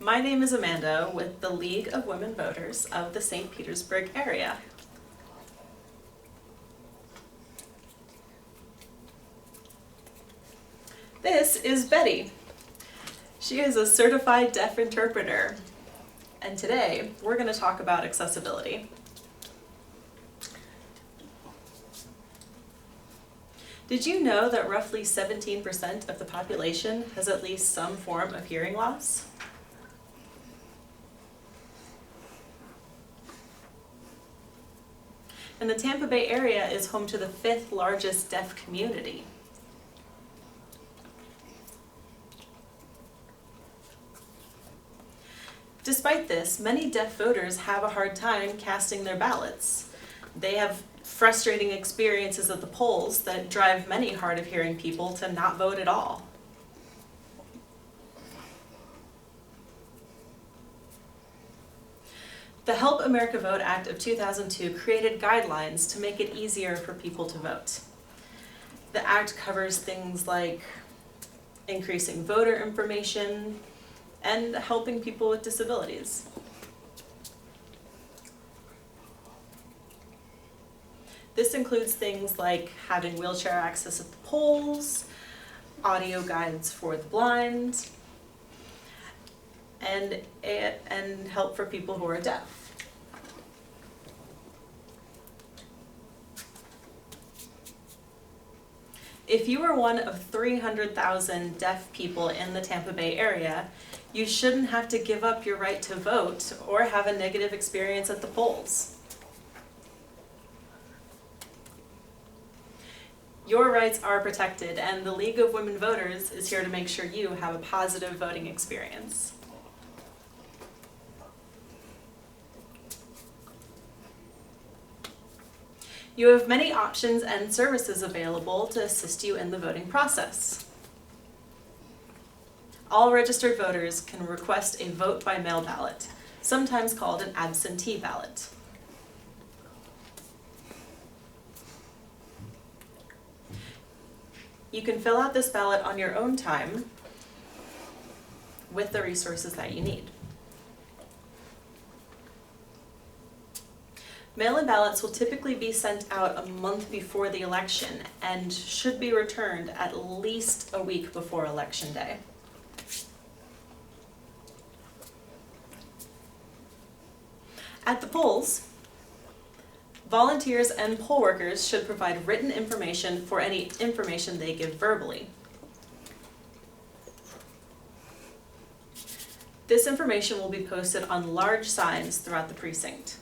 My name is Amanda with the League of Women Voters of the St. Petersburg area. This is Betty. She is a certified deaf interpreter, and today we're going to talk about accessibility. Did you know that roughly 17% of the population has at least some form of hearing loss? And the Tampa Bay area is home to the 5th largest deaf community. Despite this, many deaf voters have a hard time casting their ballots. They have frustrating experiences at the polls that drive many hard of hearing people to not vote at all. The Help America Vote Act of 2002 created guidelines to make it easier for people to vote. The act covers things like increasing voter information and helping people with disabilities. This includes things like having wheelchair access at the polls, audio guides for the blind, and help for people who are deaf. If you are one of 300,000 deaf people in the Tampa Bay area, you shouldn't have to give up your right to vote or have a negative experience at the polls. Your rights are protected, and the League of Women Voters is here to make sure you have a positive voting experience. You have many options and services available to assist you in the voting process. All registered voters can request a vote-by-mail ballot, sometimes called an absentee ballot. You can fill out this ballot on your own time with the resources that you need. Mail-in ballots will typically be sent out a month before the election and should be returned at least a week before Election Day. At the polls, volunteers and poll workers should provide written information for any information they give verbally. This information will be posted on large signs throughout the precinct.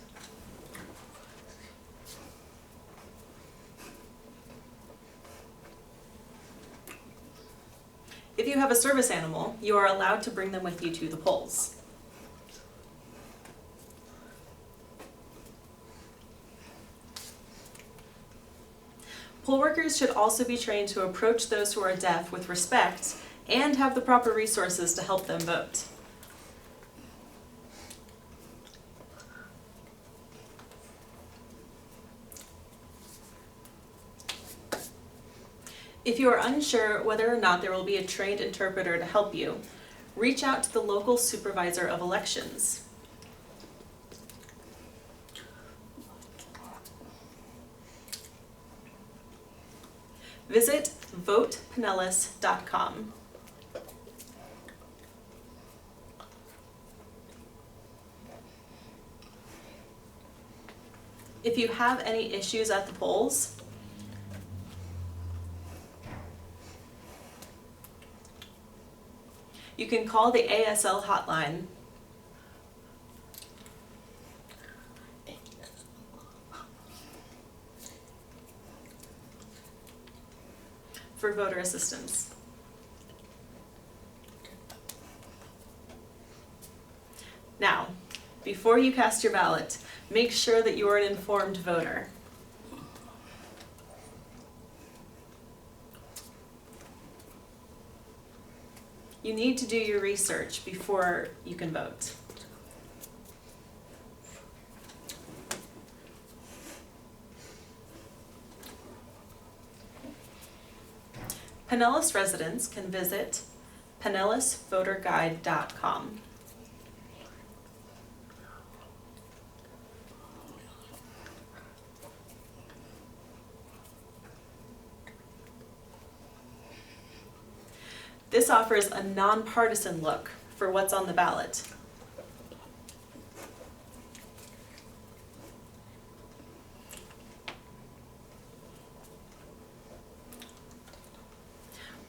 If you have a service animal, you are allowed to bring them with you to the polls. Poll workers should also be trained to approach those who are deaf with respect and have the proper resources to help them vote. If you are unsure whether or not there will be a trained interpreter to help you, reach out to the local supervisor of elections. Visit votepinellas.com. If you have any issues at the polls, you can call the ASL hotline for voter assistance. Now, before you cast your ballot, make sure that you are an informed voter. You need to do your research before you can vote. Pinellas residents can visit pinellasvoterguide.com. This offers a nonpartisan look for what's on the ballot.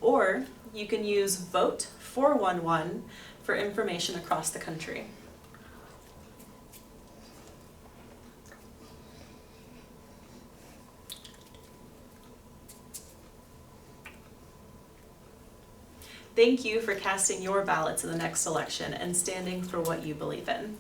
Or you can use Vote 411 for information across the country. Thank you for casting your ballots in the next election and standing for what you believe in.